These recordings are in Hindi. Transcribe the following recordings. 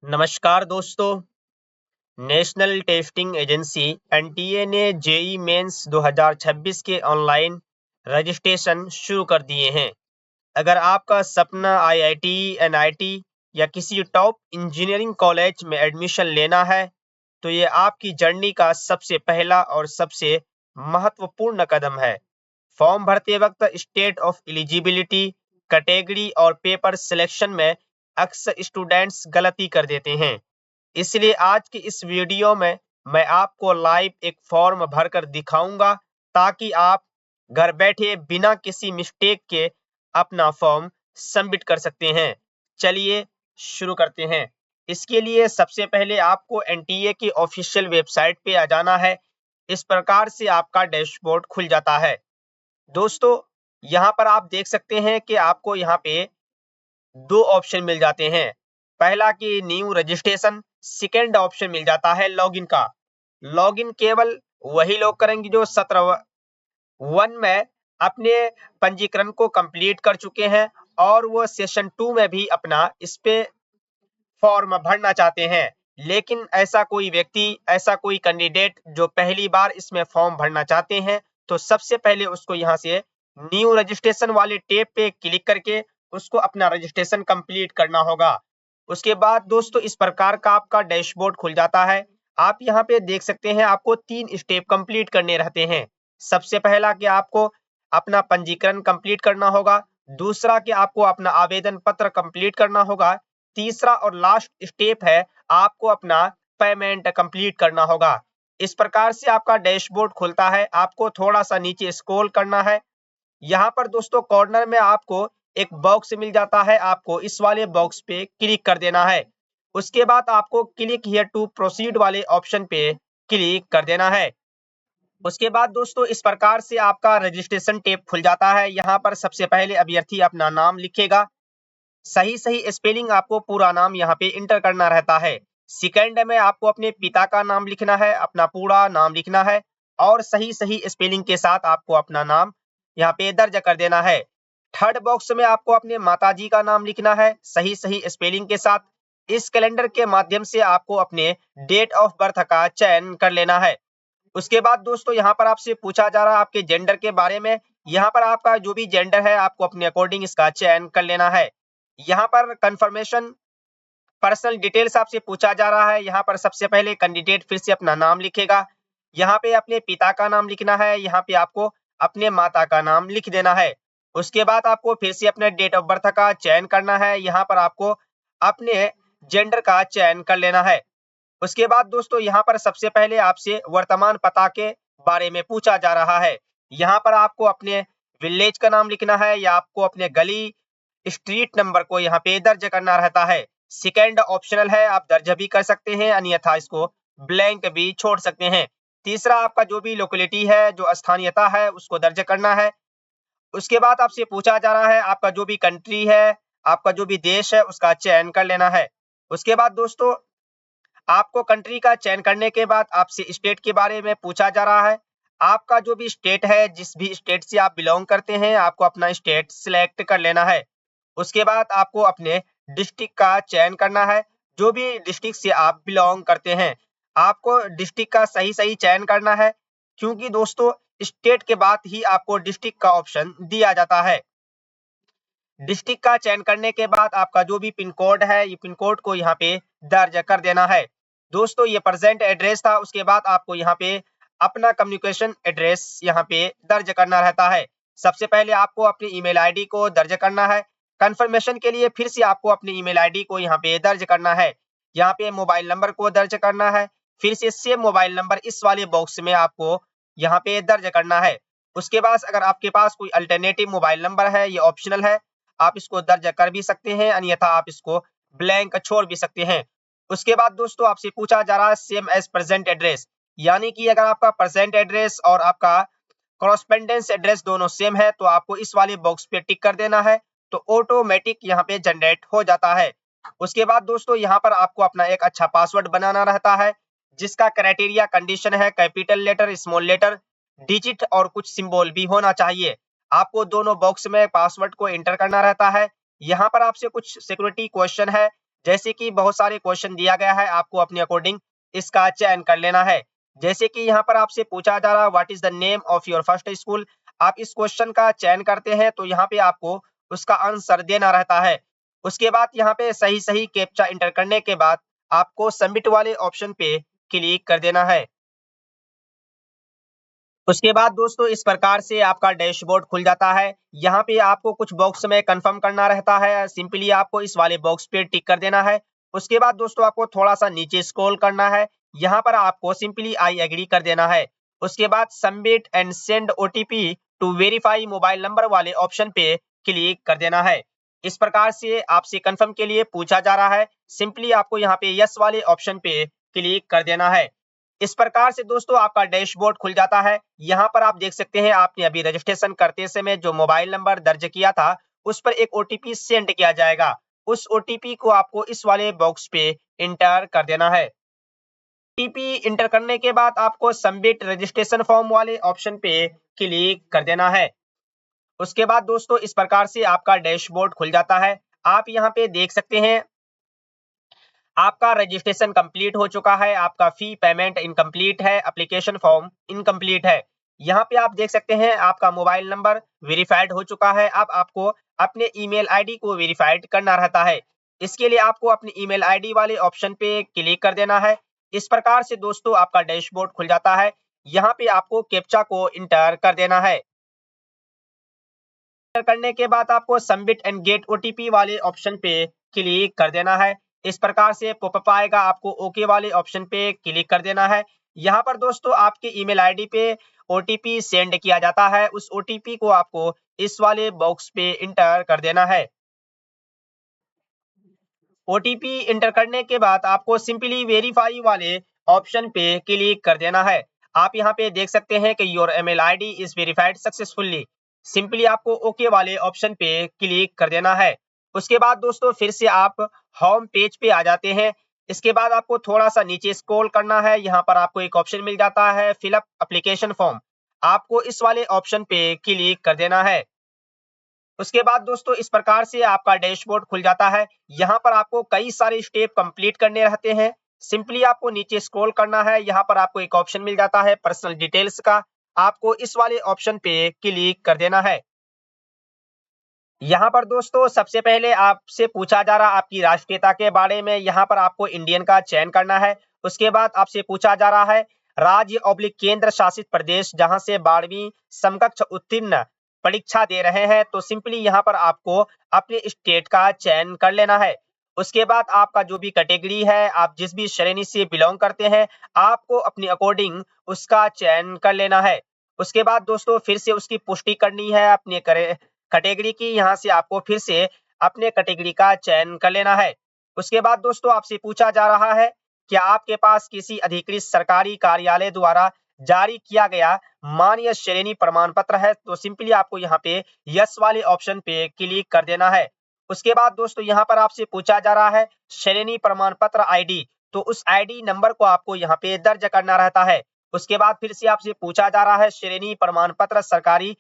नमस्कार दोस्तों। नेशनल टेस्टिंग एजेंसी एनटीए ने जेई मेंस 2026 के ऑनलाइन रजिस्ट्रेशन शुरू कर दिए हैं। अगर आपका सपना आईआईटी, एनआईटी या किसी टॉप इंजीनियरिंग कॉलेज में एडमिशन लेना है, तो ये आपकी जर्नी का सबसे पहला और सबसे महत्वपूर्ण कदम है। फॉर्म भरते वक्त स्टेट ऑफ एलिजिबिलिटी, कैटेगरी और पेपर सिलेक्शन में अक्सर स्टूडेंट्स गलती कर देते हैं। इसलिए आज की इस वीडियो में मैं आपको लाइव एक फॉर्म भरकर दिखाऊंगा, ताकि आप घर बैठे बिना किसी मिस्टेक के अपना फॉर्म सबमिट कर सकते हैं। चलिए शुरू करते हैं। इसके लिए सबसे पहले आपको एनटीए की ऑफिशियल वेबसाइट पे आ जाना है। इस प्रकार से आपका डैशबोर्ड खुल जाता है। दोस्तों, यहाँ पर आप देख सकते हैं कि आपको यहाँ पे दो ऑप्शन मिल जाते हैं। पहला कि न्यू रजिस्ट्रेशन, सेकेंड ऑप्शन मिल जाता है लॉगिन का। लॉगिन केवल वही लोग करेंगे जो सत्र 1 में अपने पंजीकरण को कंप्लीट कर चुके हैं और वो सेशन 2 में भी अपना इस पे फॉर्म भरना चाहते हैं। लेकिन ऐसा कोई व्यक्ति, ऐसा कोई कैंडिडेट जो पहली बार इसमें फॉर्म भरना चाहते हैं, तो सबसे पहले उसको यहाँ से न्यू रजिस्ट्रेशन वाले टैब पे क्लिक करके उसको अपना रजिस्ट्रेशन कंप्लीट करना होगा। उसके बाद दोस्तों इस प्रकार का आपका डैशबोर्ड खुल जाता है। आप यहाँ पे देख सकते हैं, आपको 3 स्टेप कंप्लीट करने रहते हैं। सबसे पहला कि आपको अपना पंजीकरण कंप्लीट करना होगा, दूसरा कि आपको अपना आवेदन पत्र कंप्लीट करना होगा, तीसरा और लास्ट स्टेप है आपको अपना पेमेंट कंप्लीट करना होगा। इस प्रकार से आपका डैशबोर्ड खुलता है। आपको थोड़ा सा नीचे स्क्रॉल करना है। यहाँ पर दोस्तों कॉर्नर में आपको एक बॉक्स मिल जाता है, आपको इस वाले बॉक्स पे क्लिक कर देना है। उसके बाद आपको क्लिक हियर टू प्रोसीड वाले ऑप्शन पे क्लिक कर देना है। उसके बाद दोस्तों इस प्रकार से आपका रजिस्ट्रेशन टैब खुल जाता है। यहाँ पर सबसे पहले अभ्यर्थी अपना नाम लिखेगा। सही सही स्पेलिंग आपको पूरा नाम यहाँ पे इंटर करना रहता है। सेकंड में आपको अपने पिता का नाम लिखना है, अपना पूरा नाम लिखना है और सही सही स्पेलिंग के साथ आपको अपना नाम यहाँ पे दर्ज कर देना है। थर्ड बॉक्स में आपको अपने माताजी का नाम लिखना है, सही सही स्पेलिंग के साथ। इस कैलेंडर के माध्यम से आपको अपने डेट ऑफ बर्थ का चयन कर लेना है। उसके बाद दोस्तों यहाँ पर आपसे पूछा जा रहा है आपके जेंडर के बारे में। यहाँ पर आपका जो भी जेंडर है आपको अपने अकॉर्डिंग इसका चयन कर लेना है। यहाँ पर कंफर्मेशन पर्सनल डिटेल्स आपसे पूछा जा रहा है। यहाँ पर सबसे पहले कैंडिडेट फिर से अपना नाम लिखेगा। यहाँ पे अपने पिता का नाम लिखना है, यहाँ पे आपको अपने माता का नाम लिख देना है। उसके बाद आपको फिर से अपने डेट ऑफ बर्थ का चयन करना है। यहाँ पर आपको अपने जेंडर का चयन कर लेना है। उसके बाद दोस्तों यहाँ पर सबसे पहले आपसे वर्तमान पता के बारे में पूछा जा रहा है। यहाँ पर आपको अपने विलेज का नाम लिखना है या आपको अपने गली, स्ट्रीट नंबर को यहाँ पे दर्ज करना रहता है। सेकंड ऑप्शनल है, आप दर्ज भी कर सकते हैं, अन्यथा इसको ब्लैंक भी छोड़ सकते हैं। तीसरा आपका जो भी लोकेलिटी है, जो स्थानीयता है, उसको दर्ज करना है। उसके बाद आपसे पूछा जा रहा है आपका जो भी कंट्री है, आपका जो भी देश है, उसका चयन कर लेना है। उसके बाद दोस्तों आपको कंट्री का चयन करने के बाद आपसे स्टेट के बारे में पूछा जा रहा है। आपका जो भी स्टेट है, जिस भी स्टेट से आप बिलोंग करते हैं, आपको अपना स्टेट सिलेक्ट कर लेना है। उसके बाद आपको अपने डिस्ट्रिक्ट का चयन करना है। जो भी डिस्ट्रिक्ट से आप बिलोंग करते हैं, आपको डिस्ट्रिक्ट का सही-सही चयन करना है, क्योंकि दोस्तों स्टेट के बाद ही आपको डिस्ट्रिक्ट का ऑप्शन दिया जाता है। डिस्ट्रिक्ट का चयन करने के बाद आपका जो भी पिन कोड है, ये पिन कोड को यहाँ पे दर्ज कर देना है। दोस्तों ये प्रेजेंट एड्रेस था। उसके बाद आपको यहाँ पे अपना कम्युनिकेशन एड्रेस यहाँ पे दर्ज करना रहता है। सबसे पहले आपको अपनी ईमेल आईडी को दर्ज करना है। कंफर्मेशन के लिए फिर से आपको अपनी ईमेल आईडी को यहाँ पे दर्ज करना है। यहाँ पे मोबाइल नंबर को दर्ज करना है। फिर से सेम मोबाइल नंबर इस वाले बॉक्स में आपको यहाँ पे दर्ज करना है। उसके बाद अगर आपके पास कोई अल्टरनेटिव मोबाइल नंबर है, ये ऑप्शनल है, आप इसको दर्ज कर भी सकते हैं, अन्यथा आप इसको ब्लैंक छोड़ भी सकते हैं। उसके बाद दोस्तों आपसे पूछा जा रहा है सेम एज प्रेजेंट एड्रेस, यानी कि अगर आपका प्रेजेंट एड्रेस और आपका कॉरेस्पोंडेंस एड्रेस दोनों सेम है, तो आपको इस वाले बॉक्स पे टिक कर देना है, तो ऑटोमेटिक यहाँ पे जनरेट हो जाता है। उसके बाद दोस्तों यहाँ पर आपको अपना एक अच्छा पासवर्ड बनाना रहता है, जिसका क्राइटेरिया कंडीशन है capital letter, small letter, digit और कुछ सिंबल भी होना चाहिए। आपको दोनों बॉक्स में पासवर्ड को एंटर करना रहता है। यहाँ पर आपसे कुछ सिक्योरिटी क्वेश्चन है, जैसे कि बहुत सारे क्वेश्चन दिया गया है, आपको अपने अकॉर्डिंग इसका चयन कर लेना है। जैसे कि यहाँ पर आपसे पूछा जा रहा है what is the name of your first school. आप इस क्वेश्चन का चयन करते हैं तो यहाँ पे आपको उसका आंसर देना रहता है। उसके बाद यहाँ पे सही सही कैप्चा इंटर करने के बाद आपको सबमिट वाले ऑप्शन पे क्लिक कर देना है। उसके बाद दोस्तों इस प्रकार से आपका डैशबोर्ड खुल जाता है। यहाँ पे आपको कुछ बॉक्स में कंफर्म करना रहता है, सिंपली आपको इस वाले बॉक्स पे टिक कर देना है। उसके बाद दोस्तों आपको थोड़ा सा नीचे स्क्रॉल करना है, यहाँ पर आपको सिंपली आई एग्री कर देना है। उसके बाद submit and send OTP to verify mobile number वाले ऑप्शन पे क्लिक कर देना है। इस प्रकार से आपसे कंफर्म के लिए पूछा जा रहा है, सिंपली आपको यहाँ पे यस वाले ऑप्शन पे क्लिक कर देना है। इस प्रकार से दोस्तों आपका डैशबोर्ड खुल जाता है। यहाँ पर आप देख सकते हैं आपने अभी रजिस्ट्रेशन करते समय जो मोबाइल नंबर दर्ज किया था उस पर एक ओटीपी सेंड किया जाएगा। उस ओटीपी को आपको इस वाले बॉक्स पे इंटर कर देना है। ओटीपी इंटर करने के बाद आपको सबमिट रजिस्ट्रेशन फॉर्म वाले ऑप्शन पे क्लिक कर देना है। उसके बाद दोस्तों इस प्रकार से आपका डैशबोर्ड खुल जाता है। आप यहाँ पे देख सकते हैं आपका रजिस्ट्रेशन कंप्लीट हो चुका है, आपका फी पेमेंट इनकम्प्लीट है, एप्लीकेशन फॉर्म इनकम्प्लीट है। यहाँ पे आप देख सकते हैं आपका मोबाइल नंबर वेरीफाइड हो चुका है। अब आपको अपने ईमेल आईडी को वेरीफाइड करना रहता है। इसके लिए आपको अपनी ईमेल आईडी वाले ऑप्शन पे क्लिक कर देना है। इस प्रकार से दोस्तों आपका डैशबोर्ड खुल जाता है। यहाँ पे आपको कैप्चा को इंटर कर देना है। करने के बाद आपको सबमिट एंड गेट ओटीपी वाले ऑप्शन पे क्लिक कर देना है। इस प्रकार से पॉपअप आएगा, आपको ओके वाले ऑप्शन पे क्लिक कर देना है। यहाँ पर दोस्तों आपके ईमेल आईडी पे ओटीपी सेंड किया जाता है, उस ओटीपी को आपको इस वाले बॉक्स पे इंटर कर देना है। ओटीपी इंटर करने के बाद आपको सिंपली वेरीफाई वाले ऑप्शन पे क्लिक कर देना है। आप यहाँ पे देख सकते हैं कि your email ID is verified successfully. Simply आपको ओके वाले ऑप्शन पे क्लिक कर देना है। उसके बाद दोस्तों फिर से आप होम पेज पे आ जाते हैं। इसके बाद आपको थोड़ा सा नीचे स्क्रॉल करना है, यहाँ पर आपको एक ऑप्शन मिल जाता है फिलअप एप्लीकेशन फॉर्म। आपको इस वाले ऑप्शन पे क्लिक कर देना है। उसके बाद दोस्तों इस प्रकार से आपका डैशबोर्ड खुल जाता है। यहाँ पर आपको कई सारे स्टेप कंप्लीट करने रहते हैं। सिंपली आपको नीचे स्क्रॉल करना है, यहाँ पर आपको एक ऑप्शन मिल जाता है पर्सनल डिटेल्स का। आपको इस वाले ऑप्शन पे क्लिक कर देना है। यहाँ पर दोस्तों सबसे पहले आपसे पूछा जा रहा आपकी राष्ट्रीयता के बारे में, यहाँ पर आपको इंडियन का चयन करना है। उसके बाद आपसे पूछा जा रहा है राज्य ऑब्लिक केंद्र शासित प्रदेश जहां से 12वीं समकक्ष उत्तीर्ण परीक्षा दे रहे हैं, तो सिंपली यहाँ पर आपको अपने स्टेट का चयन कर लेना है। उसके बाद आपका जो भी कैटेगरी है, आप जिस भी श्रेणी से बिलोंग करते हैं, आपको अपने अकॉर्डिंग उसका चयन कर लेना है। उसके बाद दोस्तों फिर से उसकी पुष्टि करनी है अपने कैटेगरी की, यहाँ से आपको फिर से अपने कैटेगरी का चयन कर लेना है। उसके बाद दोस्तों आपसे पूछा जा रहा है क्या आपके पास किसी अधिकृत सरकारी कार्यालय द्वारा जारी किया गया मान्य श्रेणी प्रमाण पत्र है, तो सिंपली आपको यहाँ पे यस वाले ऑप्शन पे क्लिक कर देना है। उसके बाद दोस्तों यहाँ पर आपसे पूछा जा रहा है श्रेणी प्रमाण पत्र आईडी, तो उस आईडी नंबर को आपको यहाँ पे दर्ज करना रहता है। उसके बाद फिर से आपसे पूछा जा रहा है श्रेणी प्रमाण पत्र सरकारी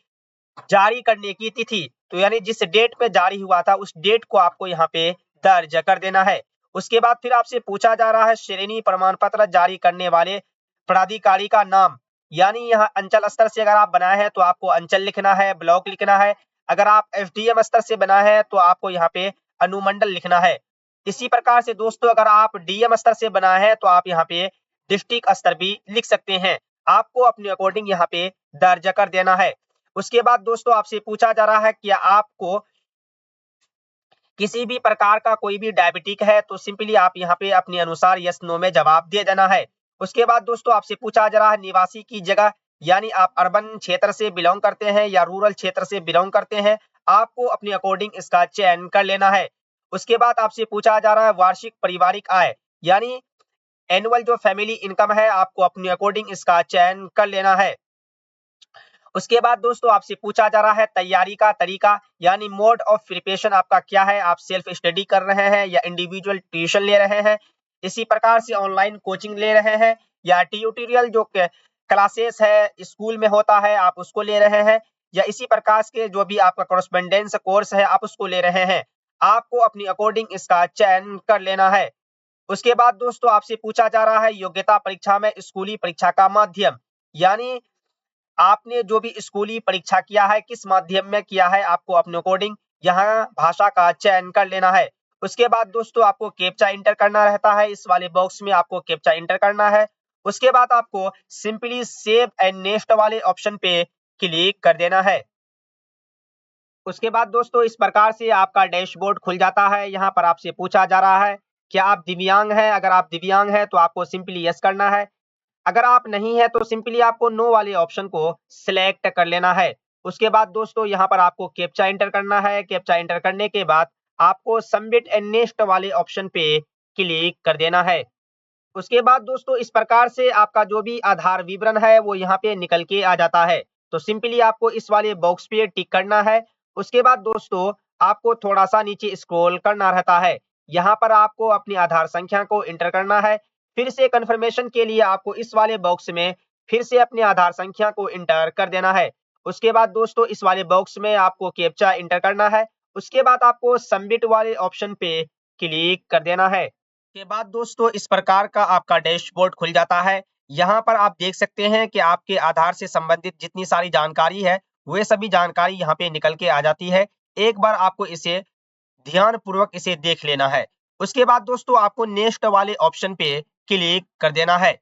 जारी करने की तिथि, तो यानी जिस डेट पे जारी हुआ था उस डेट को आपको यहाँ पे दर्ज कर देना है। उसके बाद फिर आपसे पूछा जा रहा है श्रेणी प्रमाण पत्र जारी करने वाले प्राधिकारी का नाम, यानी यहाँ अंचल स्तर से अगर आप बनाए हैं तो आपको अंचल लिखना है, ब्लॉक लिखना है। अगर आप एसडीएम स्तर से बनाए हैं तो आपको यहाँ पे अनुमंडल लिखना है। इसी प्रकार से दोस्तों अगर आप डीएम स्तर से बनाए हैं तो आप यहाँ पे डिस्ट्रिक्ट स्तर भी लिख सकते हैं। आपको अपने अकॉर्डिंग यहाँ पे दर्ज कर देना है। उसके बाद दोस्तों आपसे पूछा जा रहा है कि आपको किसी भी प्रकार का कोई भी डायबिटिक है, तो सिंपली आप यहाँ पे अपने अनुसार यस नो में जवाब दे देना है। उसके बाद दोस्तों आपसे पूछा जा रहा है निवासी की जगह, यानी आप अर्बन क्षेत्र से बिलोंग करते हैं या रूरल क्षेत्र से बिलोंग करते हैं, आपको अपने अकॉर्डिंग इसका चयन कर लेना है। उसके बाद आपसे पूछा जा रहा है वार्षिक पारिवारिक आय, यानी एनुअल जो फैमिली इनकम है, आपको अपने अकॉर्डिंग इसका चयन कर लेना है। उसके बाद दोस्तों आपसे पूछा जा रहा है तैयारी का तरीका, यानी मोड ऑफ प्रिपरेशन आपका क्या है, आप सेल्फ स्टडी कर रहे हैं या इंडिविजुअल ट्यूशन ले रहे हैं, इसी प्रकार से ऑनलाइन कोचिंग ले रहे हैं या ट्यूटोरियल जो क्लासेस है स्कूल में होता है आप उसको ले रहे हैं, या इसी प्रकार के जो भी आपका कॉरेस्पोंडेंस कोर्स है आप उसको ले रहे हैं। आपको अपनी अकॉर्डिंग इसका चयन कर लेना है। उसके बाद दोस्तों आपसे पूछा जा रहा है योग्यता परीक्षा में स्कूली परीक्षा का माध्यम, यानी आपने जो भी स्कूली परीक्षा किया है किस माध्यम में किया है, आपको अपने अकॉर्डिंग यहाँ भाषा का चयन कर लेना है। उसके बाद दोस्तों आपको कैप्चा इंटर करना रहता है, इस वाले बॉक्स में आपको कैप्चा इंटर करना है। उसके बाद आपको सिंपली सेव एंड नेक्स्ट वाले ऑप्शन पे क्लिक कर देना है। उसके बाद दोस्तों इस प्रकार से आपका डैशबोर्ड खुल जाता है। यहाँ पर आपसे पूछा जा रहा है क्या आप दिव्यांग हैं, अगर आप दिव्यांग हैं तो आपको सिंपली यस करना है, अगर आप नहीं है तो सिंपली आपको नो वाले ऑप्शन को सिलेक्ट कर लेना है। उसके बाद दोस्तों यहाँ पर आपको कैप्चा इंटर करना है। कैप्चा इंटर करने के बाद आपको सबमिट एंड नेक्स्ट वाले ऑप्शन पे क्लिक कर देना है। उसके बाद दोस्तों इस प्रकार से आपका जो भी आधार विवरण है वो यहाँ पे निकल के आ जाता है। तो सिंपली आपको इस वाले बॉक्स पे टिक करना है। उसके बाद दोस्तों आपको थोड़ा सा नीचे स्क्रॉल करना रहता है। यहाँ पर आपको अपनी आधार संख्या को इंटर करना है। फिर से कंफर्मेशन के लिए आपको इस वाले बॉक्स में फिर से अपनी आधार संख्या को इंटर कर देना है। उसके बाद दोस्तों इस वाले बॉक्स में आपको कैप्चा इंटर करना है। उसके बाद आपको सबमिट वाले ऑप्शन पे क्लिक कर देना है। के बाद दोस्तों इस प्रकार का आपका डैशबोर्ड खुल जाता है। यहाँ पर आप देख सकते हैं कि आपके आधार से संबंधित जितनी सारी जानकारी है वे सभी जानकारी यहाँ पे निकल के आ जाती है। एक बार आपको इसे ध्यान पूर्वक इसे देख लेना है। उसके बाद दोस्तों आपको नेक्स्ट वाले ऑप्शन पे क्लिक कर देना है।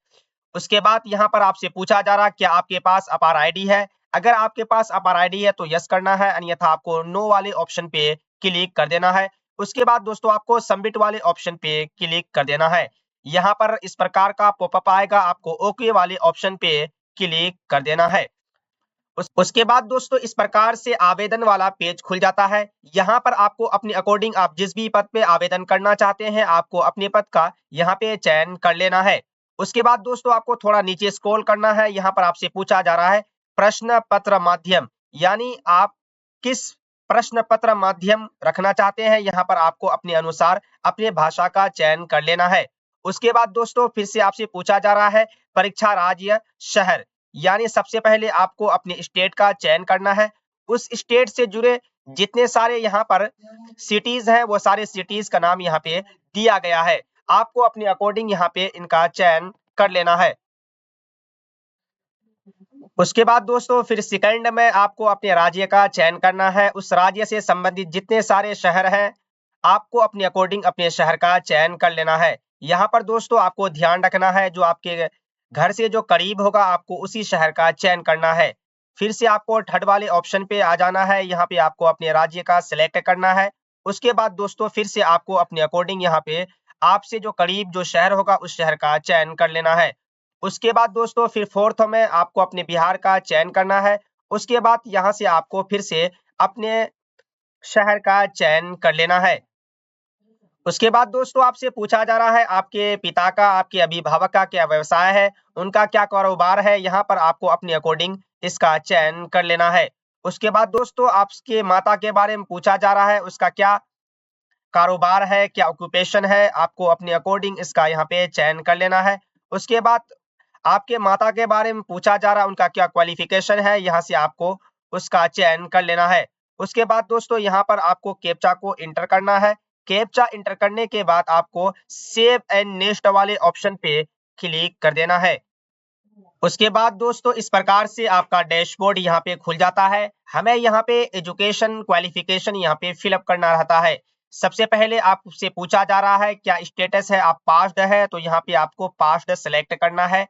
उसके बाद यहाँ पर आपसे पूछा जा रहा क्या आपके पास अपार आईडी है, अगर आपके पास अपार आईडी है तो यस करना है, अन्यथा आपको नो वाले ऑप्शन पे क्लिक कर देना है। उसके बाद दोस्तों आपको सबमिट वाले ऑप्शन पे क्लिक कर देना है। यहाँ पर इस प्रकार का पॉपअप आएगा, आपको ओके वाले ऑप्शन पे क्लिक कर देना है। उसके बाद दोस्तों इस प्रकार से आवेदन वाला पेज खुल जाता है। यहाँ पर आपको अपने अकॉर्डिंग आप जिस भी पद पे आवेदन करना चाहते हैं आपको अपने पद का यहाँ पे चयन कर लेना है। उसके बाद दोस्तों आपको थोड़ा नीचे स्क्रॉल करना है। यहाँ पर आपसे पूछा जा रहा है प्रश्न पत्र माध्यम, यानी आप किस प्रश्न पत्र माध्यम रखना चाहते हैं। यहाँ पर आपको अपने अनुसार अपने भाषा का चयन कर लेना है। उसके बाद दोस्तों फिर से आपसे पूछा जा रहा है परीक्षा राज्य शहर, यानी सबसे पहले आपको अपने स्टेट का चयन करना है। उस स्टेट से जुड़े जितने सारे यहाँ पर सिटीज हैं वो सारे सिटीज का नाम यहाँ पे दिया गया है। आपको अपने अकॉर्डिंग यहाँ पे इनका चयन कर लेना है। उसके बाद दोस्तों फिर सेकंड में आपको अपने राज्य का चयन करना है। उस राज्य से संबंधित जितने सारे शहर हैं आपको अपने अकॉर्डिंग अपने शहर का चयन कर लेना है। यहाँ पर दोस्तों आपको ध्यान रखना है जो आपके घर से जो करीब होगा आपको उसी शहर का चयन करना है। फिर से आपको थर्ड वाले ऑप्शन पे आ जाना है। यहाँ पे आपको अपने राज्य का सिलेक्ट करना है। उसके बाद दोस्तों फिर से आपको अपने अकॉर्डिंग यहाँ पे आपसे जो करीब जो शहर होगा उस शहर का चयन कर लेना है। उसके बाद दोस्तों फिर फोर्थ में आपको अपने बिहार का चयन करना है। उसके बाद यहाँ से आपको फिर से अपने शहर का चयन कर लेना है। उसके बाद दोस्तों आपसे पूछा जा रहा है आपके पिता का, आपके अभिभावक का क्या व्यवसाय है, उनका क्या कारोबार है। यहाँ पर आपको अपने अकॉर्डिंग इसका चयन कर लेना है। उसके बाद दोस्तों आपके माता के बारे में पूछा जा रहा है, उसका क्या कारोबार है, क्या ऑक्यूपेशन है, आपको अपने अकॉर्डिंग इसका यहाँ पे चयन कर लेना है। उसके बाद आपके माता के बारे में पूछा जा रहा है उनका क्या क्वालिफिकेशन है, यहाँ से आपको उसका चयन कर लेना है। उसके बाद दोस्तों यहाँ पर आपको कैप्चा को इंटर करना है। कैप्चा इंटर करने के बाद आपको सेव एंड नेक्स्ट वाले ऑप्शन पे क्लिक कर देना है। उसके बाद दोस्तों इस प्रकार से आपका डैशबोर्ड यहाँ पे खुल जाता है। हमें यहाँ पे एजुकेशन क्वालिफिकेशन यहाँ पे फिलअप करना रहता है। सबसे पहले आपसे पूछा जा रहा है क्या स्टेटस है, आप पास्ड है, तो यहाँ पे आपको पास्ड सेलेक्ट करना है।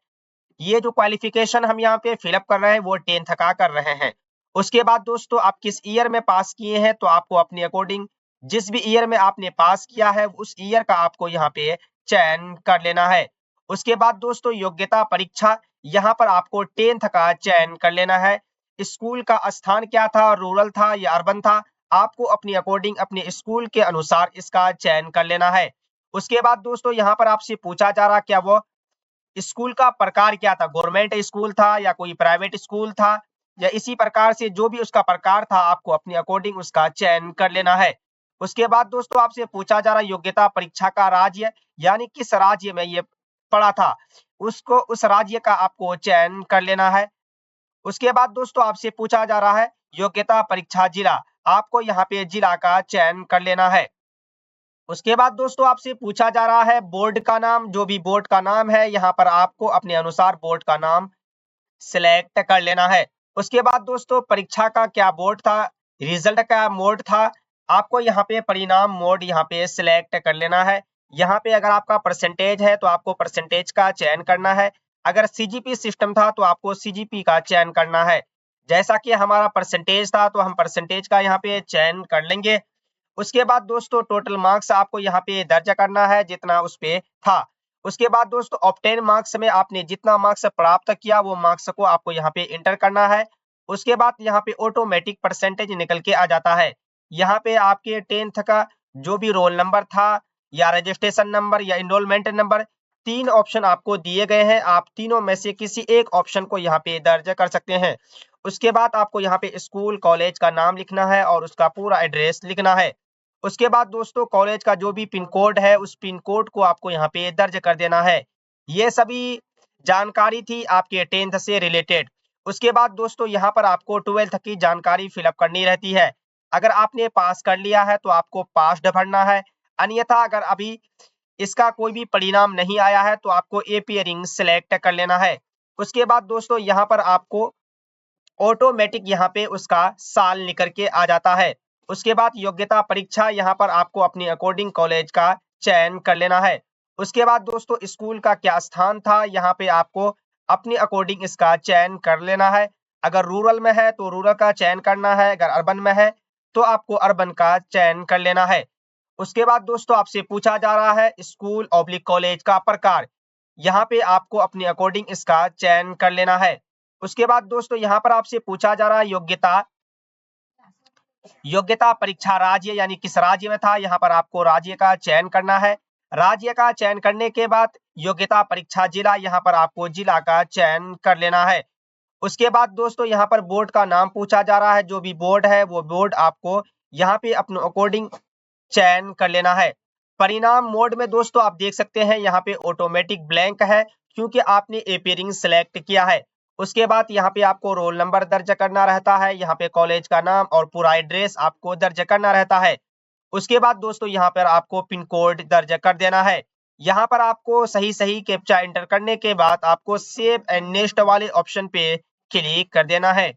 ये जो क्वालिफिकेशन हम यहाँ पे फिलअप कर रहे हैं वो 10th का कर रहे हैं। उसके बाद दोस्तों आप किस ईयर में पास किए हैं, तो आपको अपने अकॉर्डिंग जिस भी ईयर में आपने पास किया है उस ईयर का आपको यहाँ पे चयन कर लेना है। उसके बाद दोस्तों योग्यता परीक्षा, यहाँ पर आपको 10th का चयन कर लेना है। स्कूल का स्थान क्या था, रूरल था या अर्बन था, आपको अपनी अकॉर्डिंग अपने स्कूल के अनुसार इसका चयन कर लेना है। उसके बाद दोस्तों यहाँ पर आपसे पूछा जा रहा क्या वो स्कूल का प्रकार क्या था, गवर्नमेंट स्कूल था या कोई प्राइवेट स्कूल था, या इसी प्रकार से जो भी उसका प्रकार था आपको अपने अकॉर्डिंग उसका चयन कर लेना है। उसके बाद दोस्तों आपसे पूछा जा रहा योग्यता परीक्षा का राज्य, यानी किस राज्य में ये पड़ा था, उसको उस राज्य का आपको चयन कर लेना है। उसके बाद दोस्तों आपसे पूछा जा रहा है योग्यता परीक्षा जिला, आपको यहाँ पे जिला का चयन कर लेना है। उसके बाद दोस्तों आपसे पूछा जा रहा है बोर्ड का नाम। जो भी बोर्ड का नाम है यहाँ पर आपको अपने अनुसार बोर्ड का नाम सिलेक्ट कर लेना है। उसके बाद दोस्तों परीक्षा का क्या बोर्ड था, रिजल्ट का मोड था, आपको यहाँ पे परिणाम मोड यहाँ पे सिलेक्ट कर लेना है। यहाँ पे अगर आपका परसेंटेज है तो आपको परसेंटेज का चयन करना है। अगर सीजीपी सिस्टम था तो आपको सीजीपी का चयन करना है। जैसा कि हमारा परसेंटेज था तो हम परसेंटेज का यहाँ पे चयन कर लेंगे। उसके बाद दोस्तों टोटल मार्क्स आपको यहाँ पे दर्ज करना है जितना उस पे था। उसके बाद दोस्तों ऑब्टेन मार्क्स में आपने जितना मार्क्स प्राप्त किया वो मार्क्स को आपको यहाँ पे इंटर करना है। उसके बाद यहाँ पे ऑटोमेटिक परसेंटेज निकल के आ जाता है। यहाँ पे आपके 10th का जो भी रोल नंबर था या रजिस्ट्रेशन नंबर या इनरोलमेंट नंबर, 3 ऑप्शन आपको दिए गए हैं। आप तीनों में से किसी एक ऑप्शन को यहाँ पे दर्ज कर सकते हैं। उसके बाद आपको यहाँ पे स्कूल कॉलेज का नाम लिखना है और उसका पूरा एड्रेस लिखना है। उसके बाद दोस्तों कॉलेज का जो भी पिन कोड है उस पिन कोड को आपको यहाँ पे दर्ज कर देना है। ये सभी जानकारी थी आपके 10th से रिलेटेड। उसके बाद दोस्तों यहाँ पर आपको 12th की जानकारी फिलअप करनी रहती है। अगर आपने पास कर लिया है तो आपको पास्ड भरना है, अन्यथा अगर अभी इसका कोई भी परिणाम नहीं आया है तो आपको एपियरिंग सिलेक्ट कर लेना है। उसके बाद दोस्तों यहाँ पर आपको ऑटोमेटिक यहाँ पे उसका साल निकल के आ जाता है। उसके बाद योग्यता परीक्षा, यहाँ पर आपको अपने अकॉर्डिंग कॉलेज का चयन कर लेना है। उसके बाद दोस्तों स्कूल का क्या स्थान था, यहाँ पे आपको अपने अकॉर्डिंग इसका चयन कर लेना है। अगर रूरल में है तो रूरल का चयन करना है, अगर अर्बन में है तो आपको अर्बन का चयन कर लेना है। उसके बाद दोस्तों आपसे पूछा जा रहा है स्कूल ऑब्लिक कॉलेज का प्रकार, यहाँ पे आपको अपने अकॉर्डिंग इसका चयन कर लेना है। उसके बाद दोस्तों यहाँ पर आपसे पूछा जा रहा है योग्यता परीक्षा राज्य, यानी किस राज्य में था, यहाँ पर आपको राज्य का चयन करना है। राज्य का चयन करने के बाद योग्यता परीक्षा जिला, यहाँ पर आपको जिला का चयन कर लेना है। उसके बाद दोस्तों यहाँ पर बोर्ड का नाम पूछा जा रहा है। जो भी बोर्ड है वो बोर्ड आपको यहाँ पे अपने अकॉर्डिंग चयन कर लेना है। परिणाम मोड में दोस्तों आप देख सकते हैं यहाँ पे ऑटोमेटिक ब्लैंक है क्योंकि आपने एपियरिंग सेलेक्ट किया है। उसके बाद यहाँ पे आपको रोल नंबर दर्ज करना रहता है, यहाँ पे कॉलेज का नाम और पूरा एड्रेस आपको दर्ज करना रहता है। उसके बाद दोस्तों यहाँ पर आपको पिन कोड दर्ज कर देना है। यहाँ पर आपको सही सही कैप्चा एंटर करने के बाद आपको सेव एंड नेक्स्ट वाले ऑप्शन पे क्लिक कर देना है।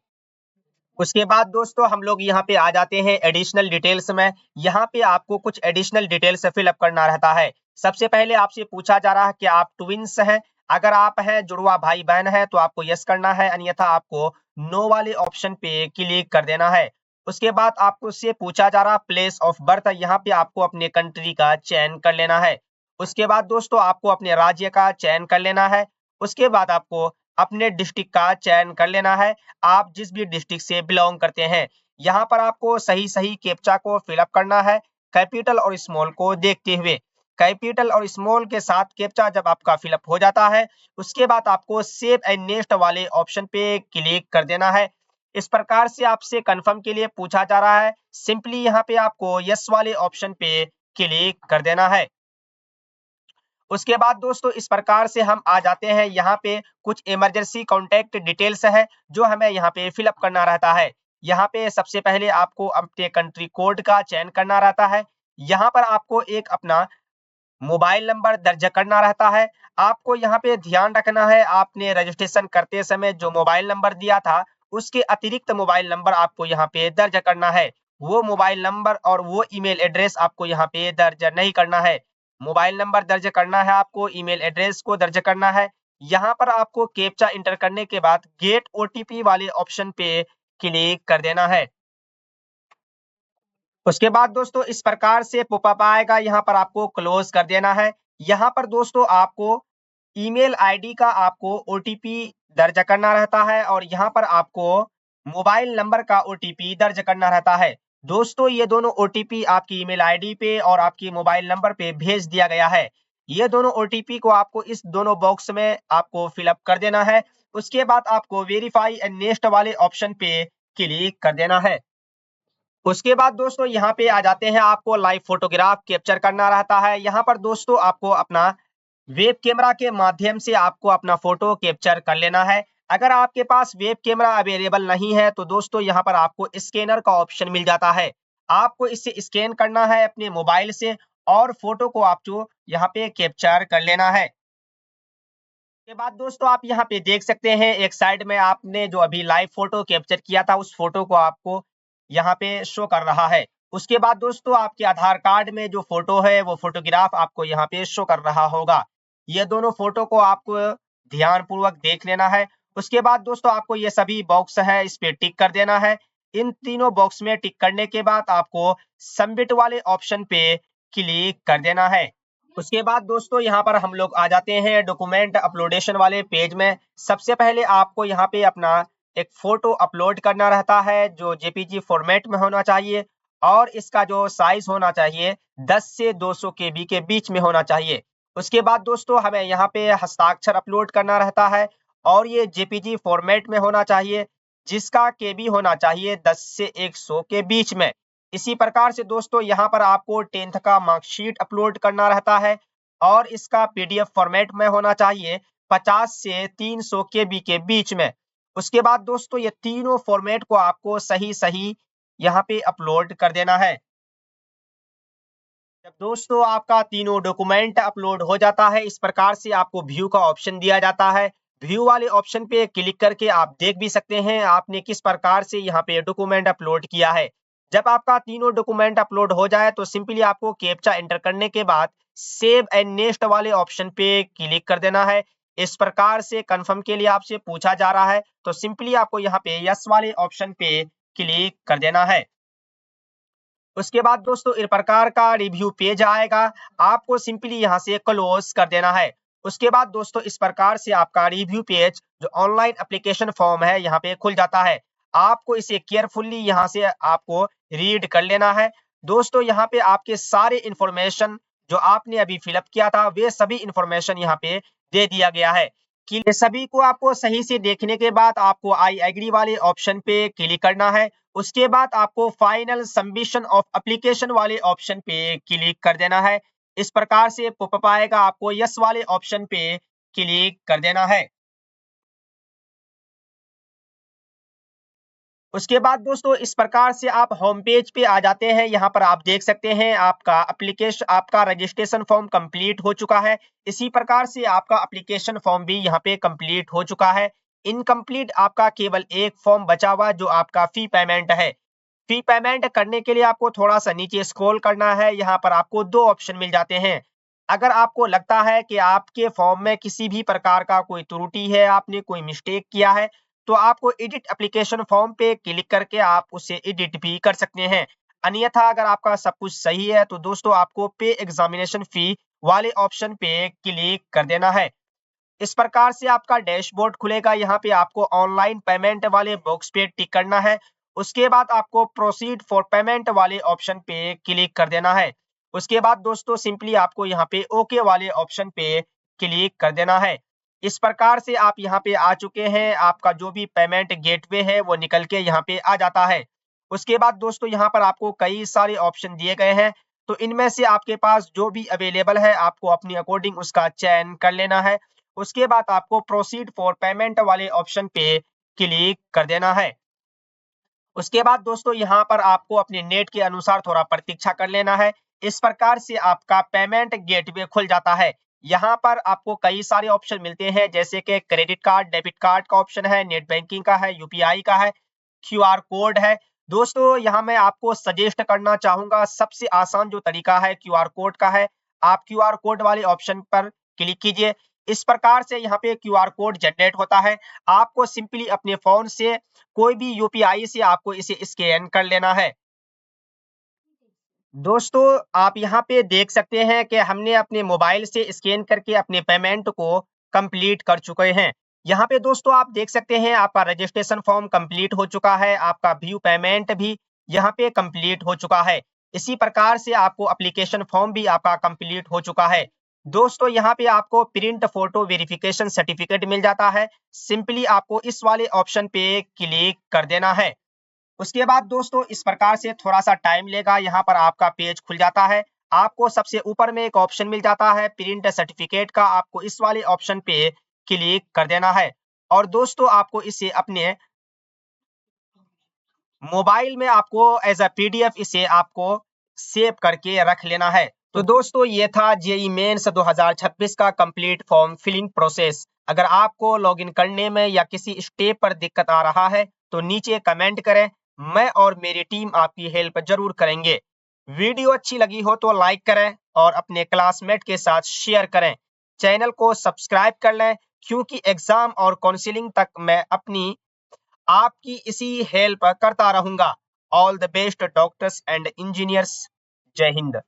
उसके बाद दोस्तों हम लोग यहाँ पे आ जाते हैं एडिशनल डिटेल्स में। यहाँ पे आपको कुछ एडिशनल डिटेल्स फिलअप करना रहता है। सबसे पहले आपसे पूछा जा रहा है कि आप ट्विंस हैं। अगर आप हैं जुड़वा भाई बहन है तो आपको यस करना है, अन्यथा आपको नो वाले ऑप्शन पे क्लिक कर देना है। उसके बाद आपको से पूछा जा रहा प्लेस ऑफ बर्थ, यहाँ पे आपको अपने कंट्री का चयन कर लेना है। उसके बाद दोस्तों आपको अपने राज्य का चयन कर लेना है। उसके बाद आपको अपने डिस्ट्रिक्ट का चयन कर लेना है, आप जिस भी डिस्ट्रिक्ट से बिलोंग करते हैं। यहाँ पर आपको सही सही कैप्चा को फिलअप करना है, कैपिटल और स्मॉल को देखते हुए। कैपिटल और स्मॉल के साथ कैप्चा जब आपका फिलअप हो जाता है उसके बाद आपको सेव एंड नेक्स्ट वाले ऑप्शन पे क्लिक कर देना है। इस प्रकार से आपसे कंफर्म के लिए पूछा जा रहा है, सिंपली यहाँ पे आपको यस वाले ऑप्शन पे क्लिक कर देना है। उसके बाद दोस्तों इस प्रकार से हम आ जाते हैं यहाँ पे कुछ इमरजेंसी कॉन्टैक्ट डिटेल्स है जो हमें यहाँ पे फिलअप करना रहता है। यहाँ पे सबसे पहले आपको अपने कंट्री कोड का चयन करना रहता है। यहाँ पर आपको एक अपना मोबाइल नंबर दर्ज करना रहता है। आपको यहाँ पे ध्यान रखना है, आपने रजिस्ट्रेशन करते समय जो मोबाइल नंबर दिया था उसके अतिरिक्त मोबाइल नंबर आपको यहाँ पे दर्ज करना है। वो मोबाइल नंबर और वो ईमेल एड्रेस आपको यहाँ पे दर्ज नहीं करना है। मोबाइल नंबर दर्ज करना है, आपको ईमेल एड्रेस को दर्ज करना है। यहाँ पर आपको कैप्चा इंटर करने के बाद गेट ओटीपी वाले ऑप्शन पे क्लिक कर देना है। उसके बाद दोस्तों इस प्रकार से पॉपअप आएगा, यहाँ पर आपको क्लोज कर देना है। यहाँ पर दोस्तों आपको ईमेल आईडी का आपको ओटीपी दर्ज करना रहता है और यहाँ पर आपको मोबाइल नंबर का ओटीपी दर्ज करना रहता है। दोस्तों ये दोनों ओटीपी आपकी ईमेल आईडी पे और आपकी मोबाइल नंबर पे भेज दिया गया है। ये दोनों ओटीपी को आपको इस दोनों बॉक्स में आपको फिलअप कर देना है। उसके बाद आपको वेरीफाई एंड नेक्स्ट वाले ऑप्शन पे क्लिक कर देना है। उसके बाद दोस्तों यहाँ पे आ जाते हैं, आपको लाइव फोटोग्राफ कैप्चर करना रहता है। यहाँ पर दोस्तों आपको अपना वेब कैमरा के माध्यम से आपको अपना फोटो कैप्चर कर लेना है। अगर आपके पास वेब कैमरा अवेलेबल नहीं है तो दोस्तों यहाँ पर आपको स्कैनर का ऑप्शन मिल जाता है। आपको इसे स्कैन करना है अपने मोबाइल से और फोटो को आप जो यहाँ पे कैप्चर कर लेना है। के बाद दोस्तों आप यहाँ पे देख सकते हैं एक साइड में आपने जो अभी लाइव फोटो कैप्चर किया था उस फोटो को आपको यहाँ पे शो कर रहा है। उसके बाद दोस्तों आपके आधार कार्ड में जो फोटो है वो फोटोग्राफ आपको यहाँ पे शो कर रहा होगा। ये दोनों फोटो को आपको ध्यान पूर्वक देख लेना है। उसके बाद दोस्तों आपको ये सभी बॉक्स है इस पे टिक कर देना है। इन तीनों बॉक्स में टिक करने के बाद आपको सबमिट वाले ऑप्शन पे क्लिक कर देना है। उसके बाद दोस्तों यहाँ पर हम लोग आ जाते हैं डॉक्यूमेंट अपलोडेशन वाले पेज में। सबसे पहले आपको यहाँ पे अपना एक फोटो अपलोड करना रहता है जो जेपीजी फॉर्मेट में होना चाहिए और इसका जो साइज होना चाहिए 10 से 200 केबी के बीच में होना चाहिए। उसके बाद दोस्तों हमें यहाँ पे हस्ताक्षर अपलोड करना रहता है और ये जेपीजी फॉर्मेट में होना चाहिए जिसका केबी होना चाहिए 10 से 100 के बीच में। इसी प्रकार से दोस्तों यहाँ पर आपको 10th का मार्कशीट अपलोड करना रहता है और इसका पीडीएफ फॉर्मेट में होना चाहिए 50 से 300 केबी के बीच में। उसके बाद दोस्तों ये तीनों फॉर्मेट को आपको सही यहाँ पे अपलोड कर देना है। जब दोस्तों आपका तीनों डॉक्यूमेंट अपलोड हो जाता है इस प्रकार से आपको व्यू का ऑप्शन दिया जाता है। व्यू वाले ऑप्शन पे क्लिक करके आप देख भी सकते हैं आपने किस प्रकार से यहाँ पे डॉक्यूमेंट अपलोड किया है। जब आपका तीनों डॉक्यूमेंट अपलोड हो जाए तो सिंपली आपको कैप्चा एंटर करने के बाद सेव एंड नेक्स्ट वाले ऑप्शन पे क्लिक कर देना है। इस प्रकार से कंफर्म के लिए आपसे पूछा जा रहा है तो सिंपली आपको यहाँ पे यस वाले ऑप्शन पे क्लिक कर देना है। उसके बाद दोस्तों इस प्रकार का रिव्यू पेज आएगा, आपको सिंपली यहाँ से क्लोज कर देना है। उसके बाद दोस्तों इस प्रकार से आपका रिव्यू पेज जो ऑनलाइन एप्लीकेशन फॉर्म है यहाँ पे खुल जाता है। आपको इसे केयरफुली यहाँ से आपको रीड कर लेना है। दोस्तों यहाँ पे आपके सारे इंफॉर्मेशन जो आपने अभी फिलअप किया था वे सभी इंफॉर्मेशन यहाँ पे दे दिया गया है कि ये सभी को आपको सही से देखने के बाद आपको आई एग्री वाले ऑप्शन पे क्लिक करना है। उसके बाद आपको फाइनल सबमिशन ऑफ एप्लीकेशन वाले ऑप्शन पे क्लिक कर देना है। इस प्रकार से पॉपअप आएगा, आपको यस वाले ऑप्शन पे क्लिक कर देना है। उसके बाद दोस्तों इस प्रकार से आप होम पेज पे आ जाते हैं। यहाँ पर आप देख सकते हैं आपका रजिस्ट्रेशन फॉर्म कंप्लीट हो चुका है। इसी प्रकार से आपका एप्लीकेशन फॉर्म भी यहाँ पे कंप्लीट हो चुका है। इनकम्प्लीट आपका केवल एक फॉर्म बचा हुआ जो आपका फी पेमेंट है। फी पेमेंट करने के लिए आपको थोड़ा सा नीचे स्क्रॉल करना है। यहाँ पर आपको दो ऑप्शन मिल जाते हैं। अगर आपको लगता है कि आपके फॉर्म में किसी भी प्रकार का कोई त्रुटि है, आपने कोई मिस्टेक किया है, तो आपको एडिट एप्लीकेशन फॉर्म पे क्लिक करके आप उसे एडिट भी कर सकते हैं। अन्यथा अगर आपका सब कुछ सही है तो दोस्तों आपको पे एग्जामिनेशन फी वाले ऑप्शन पे क्लिक कर देना है। इस प्रकार से आपका डैशबोर्ड खुलेगा। यहाँ पे आपको ऑनलाइन पेमेंट वाले बॉक्स पे टिक करना है। उसके बाद आपको प्रोसीड फॉर पेमेंट वाले ऑप्शन पे क्लिक कर देना है। उसके बाद दोस्तों सिंपली आपको यहाँ पे ओके वाले ऑप्शन पे क्लिक कर देना है। इस प्रकार से आप यहाँ पे आ चुके हैं। आपका जो भी पेमेंट गेटवे है वो निकल के यहाँ पे आ जाता है। उसके बाद दोस्तों यहाँ पर आपको कई सारे ऑप्शन दिए गए हैं तो इनमें से आपके पास जो भी अवेलेबल है आपको अपनी अकॉर्डिंग उसका चयन कर लेना है। उसके बाद आपको प्रोसीड फॉर पेमेंट वाले ऑप्शन पे क्लिक कर देना है। उसके बाद दोस्तों यहाँ पर आपको अपने नेट के अनुसार थोड़ा प्रतीक्षा कर लेना है। इस प्रकार से आपका पेमेंट गेटवे खुल जाता है। यहाँ पर आपको कई सारे ऑप्शन मिलते हैं जैसे कि क्रेडिट कार्ड, डेबिट कार्ड का ऑप्शन है, नेट बैंकिंग का है, यूपीआई का है, क्यूआर कोड है। दोस्तों यहाँ मैं आपको सजेस्ट करना चाहूंगा सबसे आसान जो तरीका है क्यूआर कोड का है। आप क्यूआर कोड वाले ऑप्शन पर क्लिक कीजिए। इस प्रकार से यहाँ पे क्यूआर कोड जनरेट होता है। आपको सिंपली अपने फोन से कोई भी यूपीआई से आपको इसे स्कैन कर लेना है। दोस्तों आप यहाँ पे देख सकते हैं कि हमने अपने मोबाइल से स्कैन करके अपने पेमेंट को कंप्लीट कर चुके हैं। यहाँ पे दोस्तों आप देख सकते हैं आपका रजिस्ट्रेशन फॉर्म कंप्लीट हो चुका है, आपका व्यू पेमेंट भी यहाँ पे कंप्लीट हो चुका है। इसी प्रकार से आपको एप्लीकेशन फॉर्म भी आपका कंप्लीट हो चुका है। दोस्तों यहाँ पे आपको प्रिंट फोटो वेरिफिकेशन सर्टिफिकेट मिल जाता है। सिंपली आपको इस वाले ऑप्शन पे क्लिक कर देना है। उसके बाद दोस्तों इस प्रकार से थोड़ा सा टाइम लेगा, यहाँ पर आपका पेज खुल जाता है। आपको सबसे ऊपर में एक ऑप्शन मिल जाता है प्रिंट सर्टिफिकेट का, आपको इस वाले ऑप्शन पे क्लिक कर देना है और दोस्तों आपको इसे अपने मोबाइल में आपको एज अ पीडीएफ इसे आपको सेव करके रख लेना है। तो दोस्तों ये था जेई मेंस 2026 का कंप्लीट फॉर्म फिलिंग प्रोसेस। अगर आपको लॉगिन करने में या किसी स्टेप पर दिक्कत आ रहा है तो नीचे कमेंट करें, मैं और मेरी टीम आपकी हेल्प जरूर करेंगे। वीडियो अच्छी लगी हो तो लाइक करें और अपने क्लासमेट के साथ शेयर करें। चैनल को सब्सक्राइब कर लें क्योंकि एग्जाम और काउंसलिंग तक मैं अपनी आपकी इसी हेल्प करता रहूंगा। All the best doctors and engineers. जय हिंद।